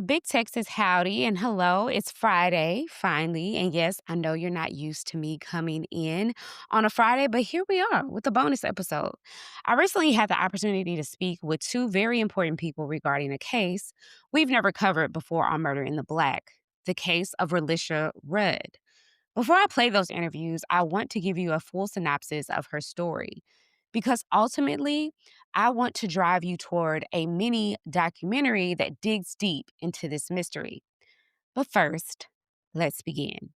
big Texas howdy and hello. It's Friday, finally. And yes, I know you're not used to me coming in on a Friday, but here we are with a bonus episode. I recently had the opportunity to speak with two very important people regarding a case we've never covered before on Murder in the Black, the case of Relisha Rudd. Before I play those interviews, I want to give you a full synopsis of her story because ultimately, I want to drive you toward a mini documentary that digs deep into this mystery. But first, let's begin.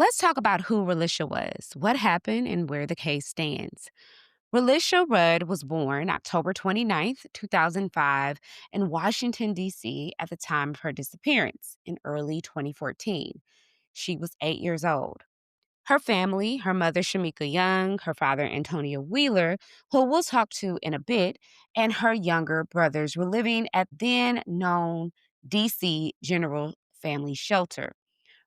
Let's talk about who Relisha was, what happened, and where the case stands. Relisha Rudd was born October 29th, 2005, in Washington, D.C. at the time of her disappearance in early 2014. She was 8 years old. Her family, her mother, Shamika Young, her father, Antonio Wheeler, who we'll talk to in a bit, and her younger brothers were living at then known D.C. General Family Shelter.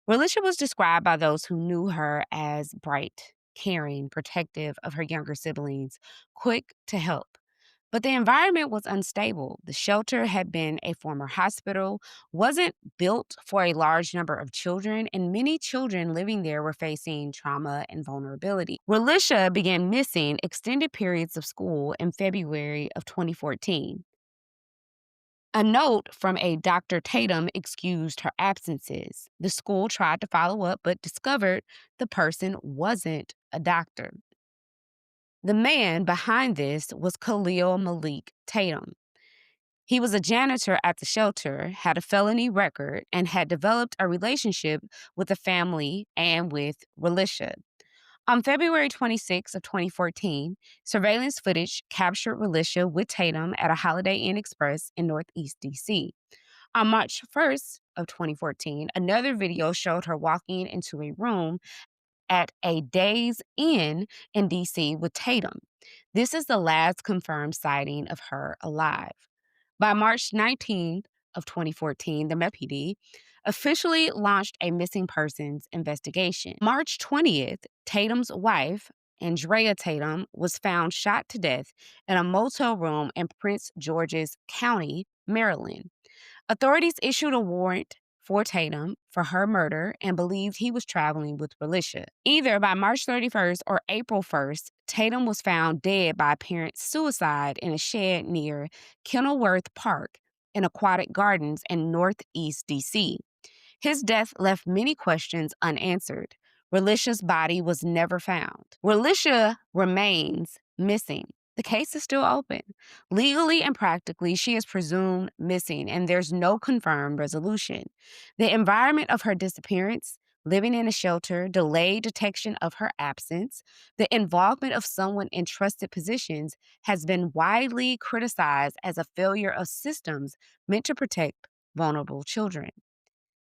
Relisha was described by those who knew her as bright, caring, protective of her younger siblings, quick to help. But the environment was unstable. The shelter had been a former hospital, wasn't built for a large number of children, and many children living there were facing trauma and vulnerability. Relisha began missing extended periods of school in February of 2014. A note from a Dr. Tatum excused her absences. The school tried to follow up but discovered the person wasn't a doctor. The man behind this was Khalil Malik Tatum. He was a janitor at the shelter, had a felony record, and had developed a relationship with the family and with Relisha. On February 26 of 2014, surveillance footage captured Relisha with Tatum at a Holiday Inn Express in Northeast DC. On March 1st of 2014, another video showed her walking into a room at a Days Inn in DC with Tatum. This is the last confirmed sighting of her alive. By March 19th of 2014, the MEPD officially launched a missing persons investigation. March 20th, Tatum's wife, Andrea Tatum, was found shot to death in a motel room in Prince George's County, Maryland. Authorities issued a warrant for Tatum for her murder and believed he was traveling with Relisha. Either by March 31st or April 1st, Tatum was found dead by apparent suicide in a shed near Kenilworth Park in Aquatic Gardens in Northeast DC. His death left many questions unanswered. Relisha's body was never found. Relisha remains missing. The case is still open. Legally and practically, she is presumed missing, and there's no confirmed resolution. The environment of her disappearance, living in a shelter, delayed detection of her absence, the involvement of someone in trusted positions has been widely criticized as a failure of systems meant to protect vulnerable children.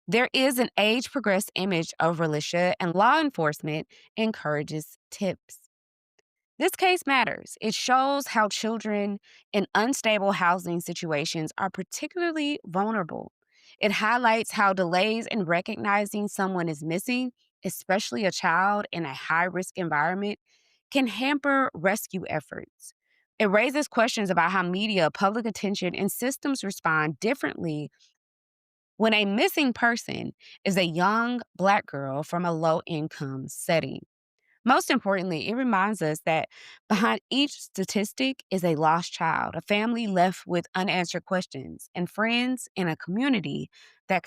There is an age progressed image of Relisha, and law enforcement encourages tips. This case matters. It shows how children in unstable housing situations are particularly vulnerable. It highlights how delays in recognizing someone is missing, especially a child in a high risk environment, can hamper rescue efforts. It raises questions about how media, public attention, and systems respond differently when a missing person is a young Black girl from a low income setting. Most importantly, it reminds us that behind each statistic is a lost child, a family left with unanswered questions, and friends in a community that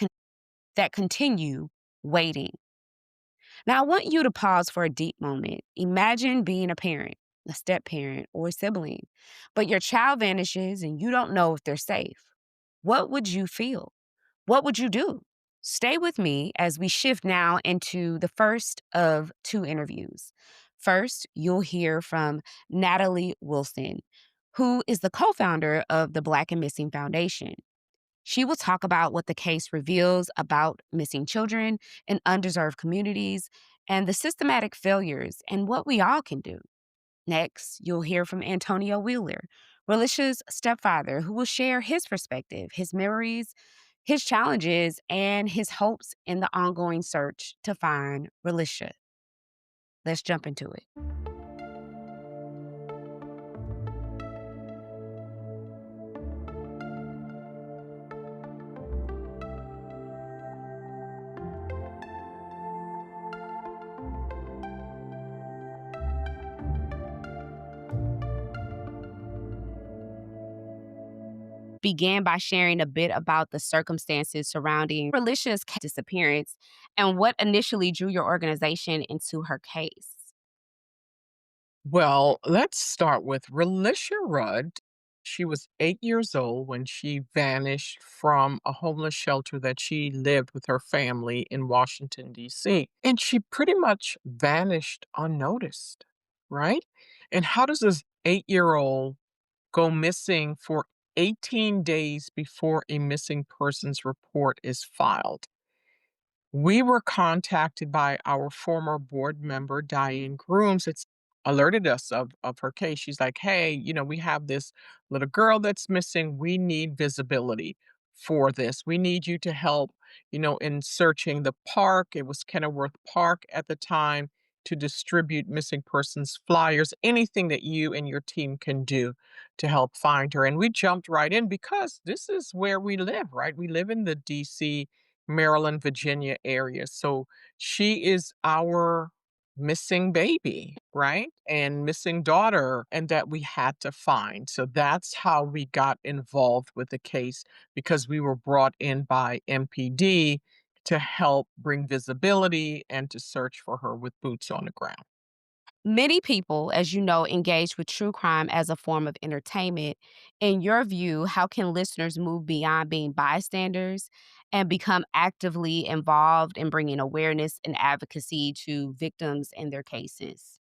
continue waiting. Now, I want you to pause for a deep moment. Imagine being a parent, a step parent, or a sibling, but your child vanishes and you don't know if they're safe. What would you feel? What would you do? Stay with me as we shift now into the first of two interviews. First, you'll hear from Natalie Wilson, who is the co founder of the Black and Missing Foundation. She will talk about what the case reveals about missing children in undeserved communities and the systematic failures and what we all can do. Next, you'll hear from Antonio Wheeler, Relisha's stepfather, who will share his perspective, his memories, his challenges, and his hopes in the ongoing search to find Relisha. Let's jump into it. Began by sharing a bit about the circumstances surrounding Relisha's disappearance and what initially drew your organization into her case. Well, let's start with Relisha Rudd. She was 8 years old when she vanished from a homeless shelter that she lived with her family in Washington, D.C. And she pretty much vanished unnoticed, right? And how does this 8-year-old go missing for 18 days before a missing persons report is filed? We were contacted by our former board member, Diane Grooms. It's alerted us of her case. She's like, hey, we have this little girl that's missing. We need visibility for this. We need you to help, in searching the park. It was Kenilworth Park at the time to distribute missing persons flyers, anything that you and your team can do to help find her. And we jumped right in because this is where we live, right? We live in the DC Maryland, Virginia area. So she is our missing baby, right? And missing daughter, and that we had to find. So that's how we got involved with the case because we were brought in by MPD to help bring visibility and to search for her with boots on the ground. Many people, as you know, engage with true crime as a form of entertainment. In your view, how can listeners move beyond being bystanders and become actively involved in bringing awareness and advocacy to victims and their cases?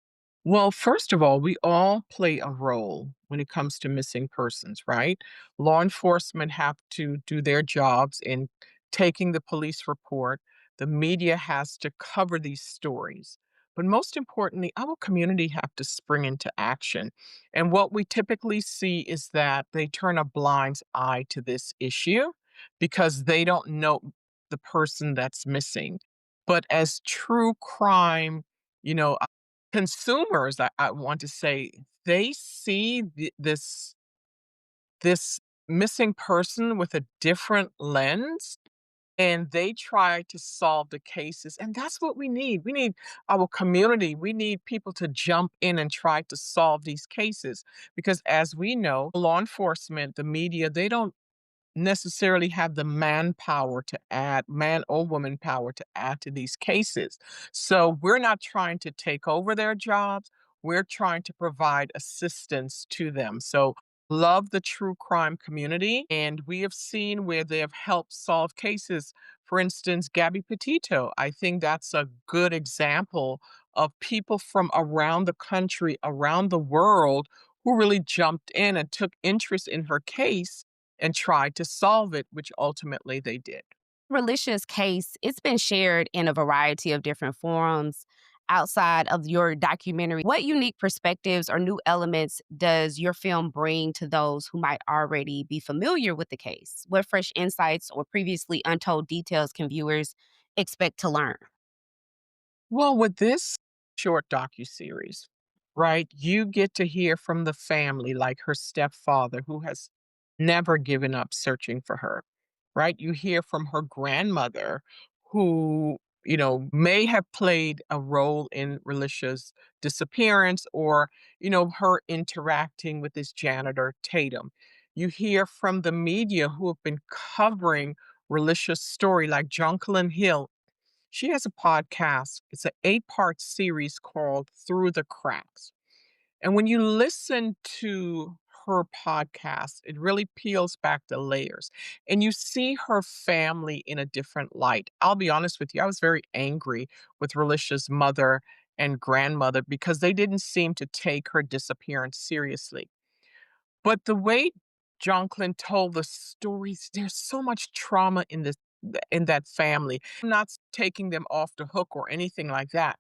Well, first of all, we all play a role when it comes to missing persons, right? Law enforcement have to do their jobs in taking the police report. The media has to cover these stories. But most importantly, our community have to spring into action. And what we typically see is that they turn a blind eye to this issue because they don't know the person that's missing. But as true crime, you know, consumers, I want to say, they see this missing person with a different lens, and they try to solve the cases, and that's what we need. We need our community. We need people to jump in and try to solve these cases because as we know, law enforcement, the media, they don't necessarily have the manpower to add man or woman power to add to these cases. So we're not trying to take over their jobs. We're trying to provide assistance to them. So love the true crime community. And we have seen where they have helped solve cases. For instance, Gabby Petito, I think that's a good example of people from around the country, around the world, who really jumped in and took interest in her case and tried to solve it, which ultimately they did. Relisha's case, it's been shared in a variety of different forums outside of your documentary. What unique perspectives or new elements does your film bring to those who might already be familiar with the case? What fresh insights or previously untold details can viewers expect to learn? Well, with this short docuseries, right, you get to hear from the family, like her stepfather, who has never given up searching for her, right? You hear from her grandmother, who, may have played a role in Relisha's disappearance or, her interacting with this janitor, Tatum. You hear from the media who have been covering Relisha's story, like Jonquilyn Hill. She has a podcast. It's an 8-part series called Through the Cracks. And when you listen to her podcast, it really peels back the layers and you see her family in a different light. I'll be honest with you, I was very angry with Relisha's mother and grandmother because they didn't seem to take her disappearance seriously. But the way Jonquilyn told the stories, there's so much trauma in that family. I'm not taking them off the hook or anything like that.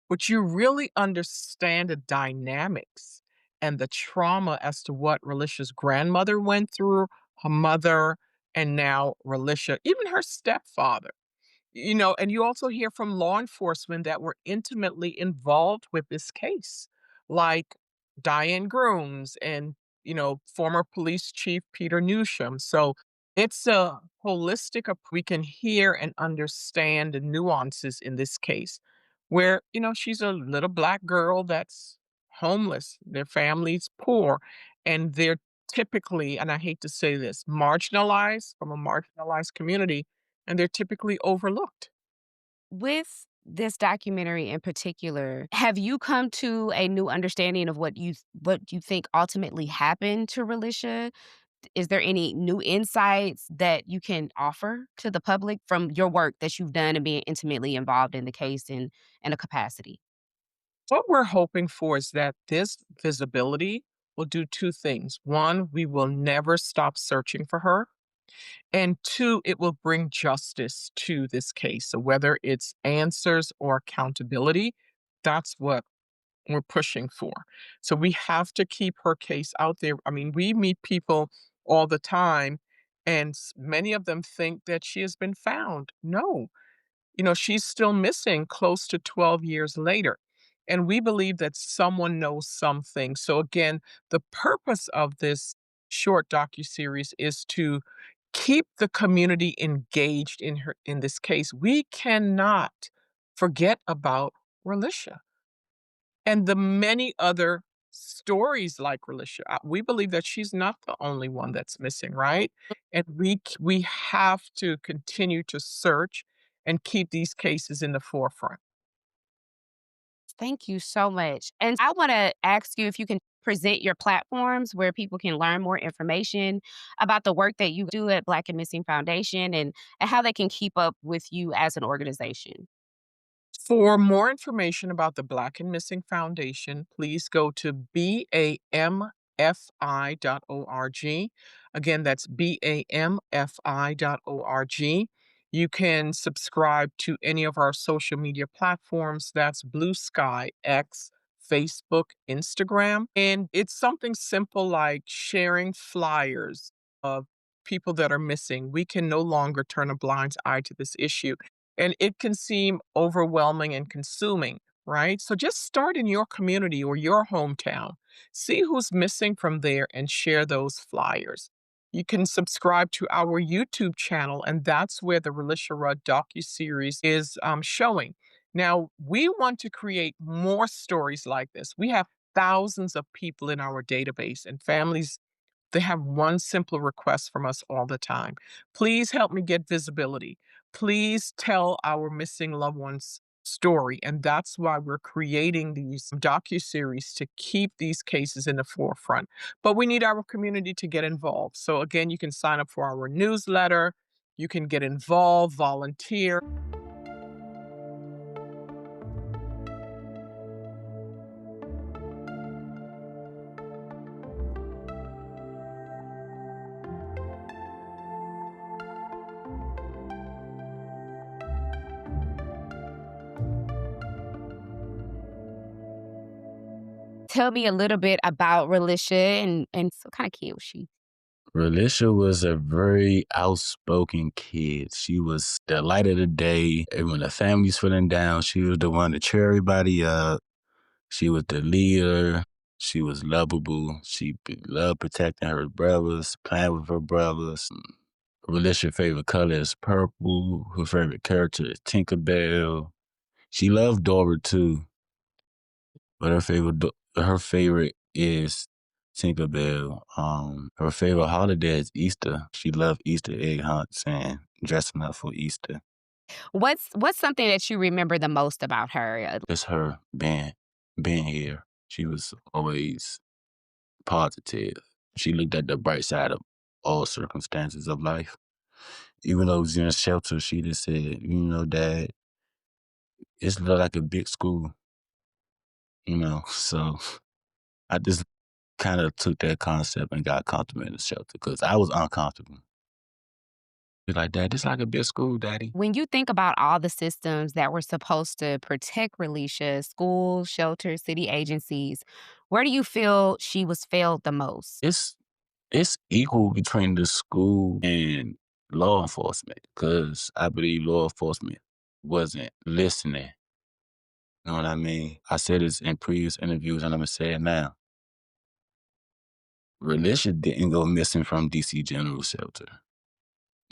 but you really understand the dynamics and the trauma as to what Relisha's grandmother went through, her mother, and now Relisha, even her stepfather. And you also hear from law enforcement that were intimately involved with this case, like Diane Grooms and, former police chief Peter Newsham. So it's a holistic, we can hear and understand the nuances in this case, where, she's a little black girl that's homeless, their family's poor, and they're typically, and I hate to say this, marginalized from a marginalized community, and they're typically overlooked. With this documentary in particular, have you come to a new understanding of what you think ultimately happened to Relisha? Is there any new insights that you can offer to the public from your work that you've done and being intimately involved in the case in a capacity? What we're hoping for is that this visibility will do two things. One, we will never stop searching for her. And two, it will bring justice to this case. So whether it's answers or accountability, that's what we're pushing for. So we have to keep her case out there. I mean, we meet people all the time, and many of them think that she has been found. No, she's still missing close to 12 years later. And we believe that someone knows something. So again, the purpose of this short docuseries is to keep the community engaged in this case. We cannot forget about Relisha and the many other stories like Relisha. We believe that she's not the only one that's missing, right? And we have to continue to search and keep these cases in the forefront. Thank you so much. And I want to ask you if you can present your platforms where people can learn more information about the work that you do at Black and Missing Foundation and how they can keep up with you as an organization. For more information about the Black and Missing Foundation, please go to bamfi.org. Again, that's bamfi.org. You can subscribe to any of our social media platforms. That's Blue Sky, X, Facebook, Instagram. And it's something simple like sharing flyers of people that are missing. We can no longer turn a blind eye to this issue, and it can seem overwhelming and consuming, right? So just start in your community or your hometown. See who's missing from there and share those flyers. You can subscribe to our YouTube channel, and that's where the Relisha Rudd docuseries is showing. Now, we want to create more stories like this. We have thousands of people in our database and families, they have one simple request from us all the time. Please help me get visibility. Please tell our missing loved ones story. And that's why we're creating these docu-series to keep these cases in the forefront. But we need our community to get involved. So again, you can sign up for our newsletter, you can get involved, volunteer. Tell me a little bit about Relisha and what kind of kid was she? Relisha was a very outspoken kid. She was the light of the day. And when the family's feeling down, she was the one to cheer everybody up. She was the leader. She was lovable. She loved protecting her brothers, playing with her brothers. Relisha's favorite color is purple. Her favorite character is Tinkerbell. She loved Dora too, but her favorite is Tinkerbell. Her favorite holiday is Easter. She loved Easter egg hunts and dressing up for Easter. What's something that you remember the most about her? Just her being here. She was always positive. She looked at the bright side of all circumstances of life. Even though it was in a shelter, she just said, Dad, it's like a big school. So I just kind of took that concept and got comfortable in the shelter because I was uncomfortable. Be like, "Dad, this like a big school, daddy." When you think about all the systems that were supposed to protect Relisha, schools, shelters, city agencies, where do you feel she was failed the most? It's equal between the school and law enforcement because I believe law enforcement wasn't listening. You know what I mean? I said this in previous interviews and Imma say it now. Relisha didn't go missing from DC General Shelter.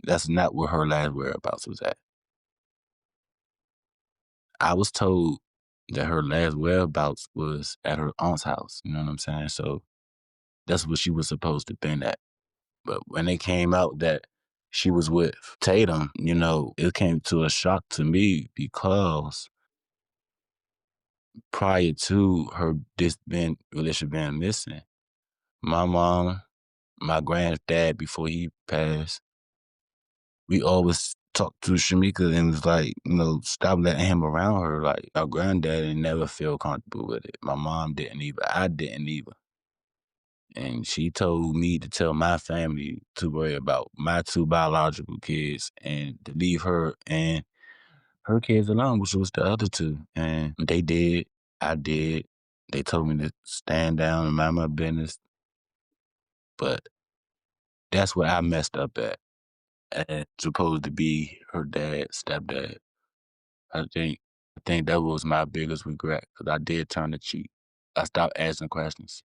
That's not where her last whereabouts was at. I was told that her last whereabouts was at her aunt's house, you know what I'm saying? So that's what she was supposed to been at. But when it came out that she was with Tatum, it came to a shock to me because prior to her this being Relisha being missing, my mom, my granddad before he passed, we always talked to Shamika and was like, stop letting him around her. Like our granddad didn't never feel comfortable with it. My mom didn't either. I didn't either. And she told me to tell my family to worry about my two biological kids and to leave her and her kids alone, which was the other two. And they did. I did. They told me to stand down and mind my business. But that's where I messed up at. As supposed to be her dad, stepdad. I think I think that was my biggest regret because I did turn the cheek. I stopped asking questions.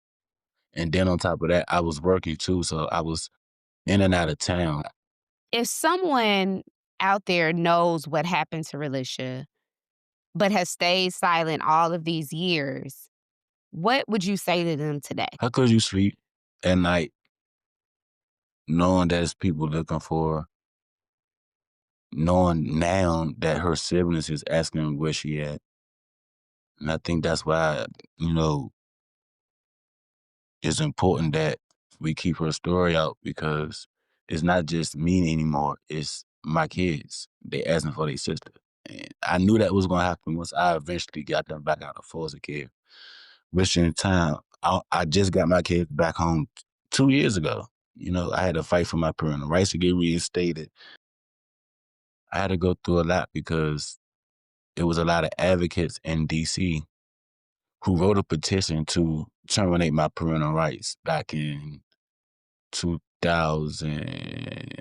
And then on top of that, I was working too, so I was in and out of town. If someone out there knows what happened to Relisha, but has stayed silent all of these years, what would you say to them today? How could you sleep at night knowing there's people looking for her, knowing now that her siblings is asking where she at? And I think that's why, you know, it's important that we keep her story out because it's not just me anymore. It's my kids. They asking for their sister. And I knew that was gonna happen once I eventually got them back out of foster care. Which in time, I just got my kids back home 2 years ago. I had to fight for my parental rights to get reinstated. I had to go through a lot because there was a lot of advocates in DC who wrote a petition to terminate my parental rights back in 2000,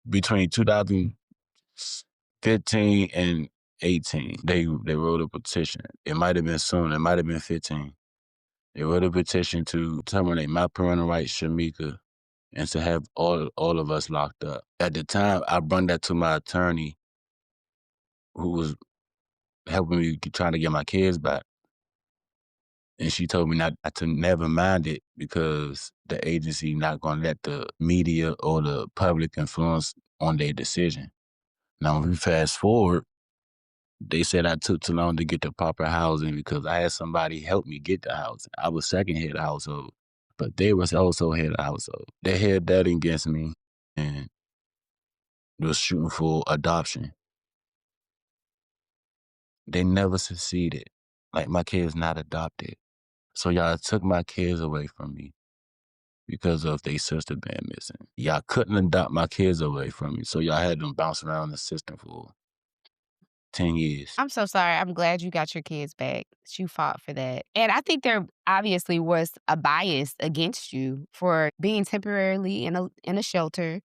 between 2015 and 18. They wrote a petition. It might have been soon. It might have been 15. They wrote a petition to terminate my parental rights, Shamika, and to have all of us locked up. At the time, I brought that to my attorney, who was helping me trying to get my kids back. And she told me not to never mind it because the agency not gonna let the media or the public influence on their decision. Now, when we fast forward, they said I took too long to get the proper housing because I had somebody help me get the housing. I was second head of the household, but they was also head of the household. They held that against me and was shooting for adoption. They never succeeded. Like my kids not adopted. So y'all took my kids away from me because of their sister being missing. Y'all couldn't adopt my kids away from me, so y'all had them bounce around the system for 10 years. I'm so sorry. I'm glad you got your kids back. You fought for that. And I think there obviously was a bias against you for being temporarily in a shelter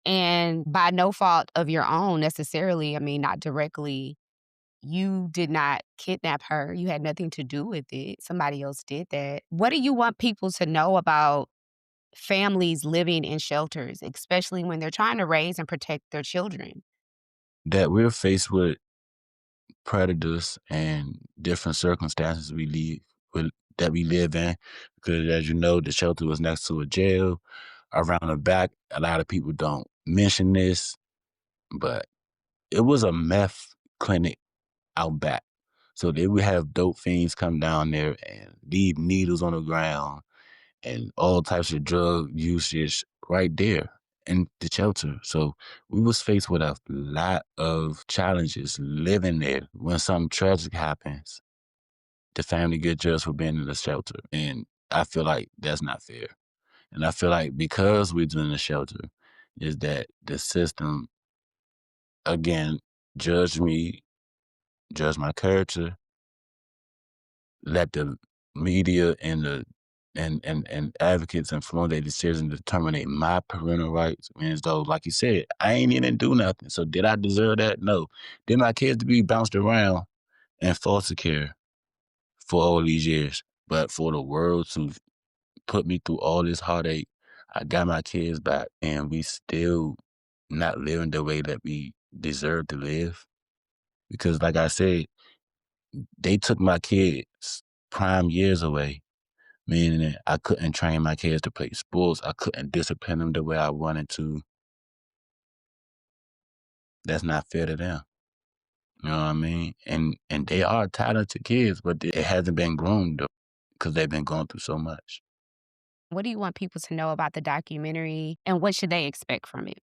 and by no fault of your own necessarily. I mean, not directly. You did not kidnap her. You had nothing to do with it. Somebody else did that. What do you want people to know about families living in shelters, especially when they're trying to raise and protect their children? That we're faced with predators and different circumstances that we live in. Because as you know, the shelter was next to a jail. Around the back, a lot of people don't mention this, but it was a meth clinic out back. So they would have dope fiends come down there and leave needles on the ground and all types of drug usage right there in the shelter. So we was faced with a lot of challenges living there. When something tragic happens, the family get judged for being in the shelter. And I feel like that's not fair. And I feel like because we're in the shelter, is that the system, again, judged me, judged my character, let the media and the and advocates inform their decision to terminate my parental rights. And as though, like you said, I ain't even do nothing. So did I deserve that? No. Did my kids to be bounced around in foster care for all these years? But for the world to put me through all this heartache, I got my kids back, and we still not living the way that we deserve to live. Because like I said, they took my kids' prime years away, meaning that I couldn't train my kids to play sports. I couldn't discipline them the way I wanted to. That's not fair to them. You know what I mean? And they are talented kids, but it hasn't been groomed though, because they've been going through so much. What do you want people to know about the documentary and what should they expect from it?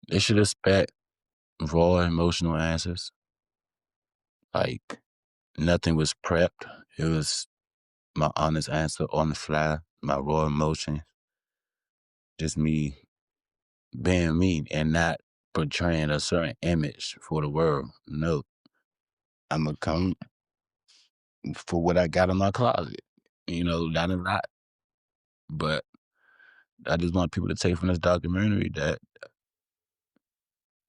They should expect raw emotional answers. Like nothing was prepped. It was my honest answer on the fly, my raw emotion, just me being me and not portraying a certain image for the world. No, I'm gonna come for what I got in my closet. Not a lot, but I just want people to take from this documentary that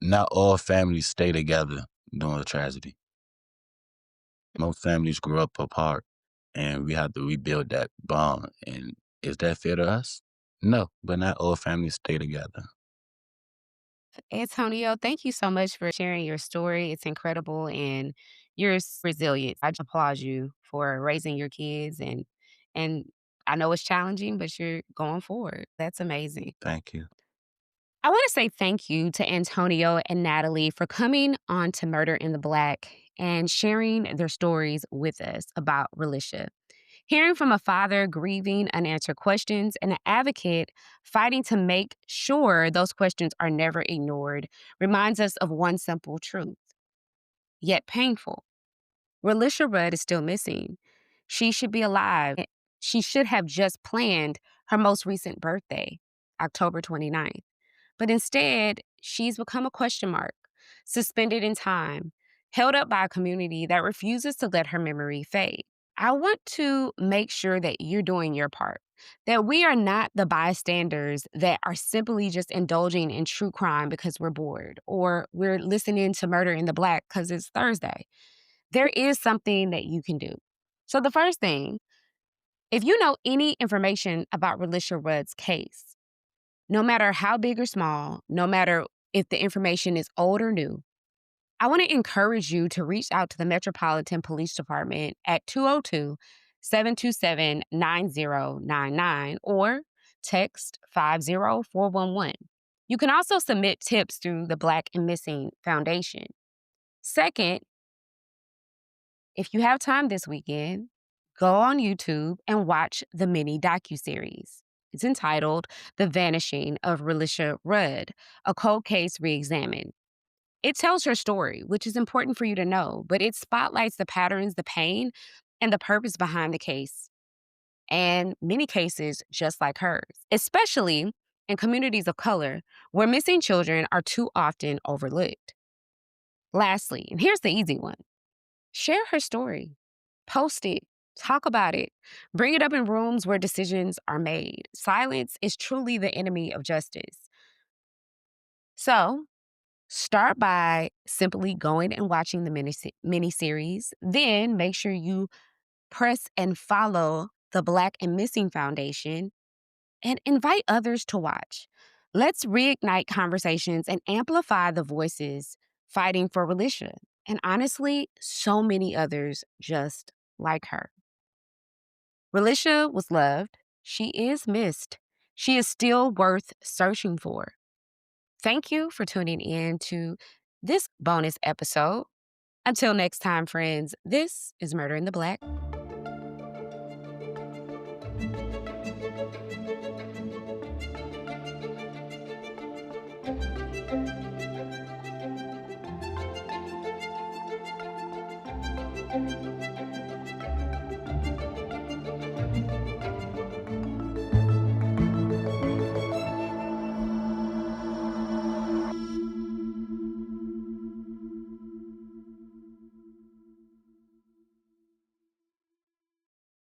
not all families stay together during a tragedy. Most families grow up apart, and we have to rebuild that bond. And is that fair to us? No, but not all families stay together. Antonio, thank you so much for sharing your story. It's incredible and you're resilient. I just applaud you for raising your kids and I know it's challenging, but you're going forward. That's amazing. Thank you. I want to say thank you to Antonio and Natalie for coming on to Murder in the Black and sharing their stories with us about Relisha. Hearing from a father grieving unanswered questions and an advocate fighting to make sure those questions are never ignored reminds us of one simple truth, yet painful. Relisha Rudd is still missing. She should be alive. She should have just planned her most recent birthday, October 29th. But instead, she's become a question mark, suspended in time, held up by a community that refuses to let her memory fade. I want to make sure that you're doing your part, that we are not the bystanders that are simply just indulging in true crime because we're bored or we're listening to Murder in the Black because it's Thursday. There is something that you can do. So, the first thing, if you know any information about Relisha Rudd's case, no matter how big or small, no matter if the information is old or new, I want to encourage you to reach out to the Metropolitan Police Department at 202-727-9099 or text 50411. You can also submit tips through the Black and Missing Foundation. Second, if you have time this weekend, go on YouTube and watch the mini docuseries. It's entitled The Vanishing of Relisha Rudd, a cold case reexamined. It tells her story, which is important for you to know, but it spotlights the patterns, the pain, and the purpose behind the case. And many cases just like hers, especially in communities of color where missing children are too often overlooked. Lastly, and here's the easy one, share her story, post it, talk about it, bring it up in rooms where decisions are made. Silence is truly the enemy of justice. So, start by simply going and watching the mini series. Then make sure you press and follow the Black and Missing Foundation and invite others to watch. Let's reignite conversations and amplify the voices fighting for Relisha. And honestly, so many others just like her. Relisha was loved. She is missed. She is still worth searching for. Thank you for tuning in to this bonus episode. Until next time, friends, this is Murder in the Black.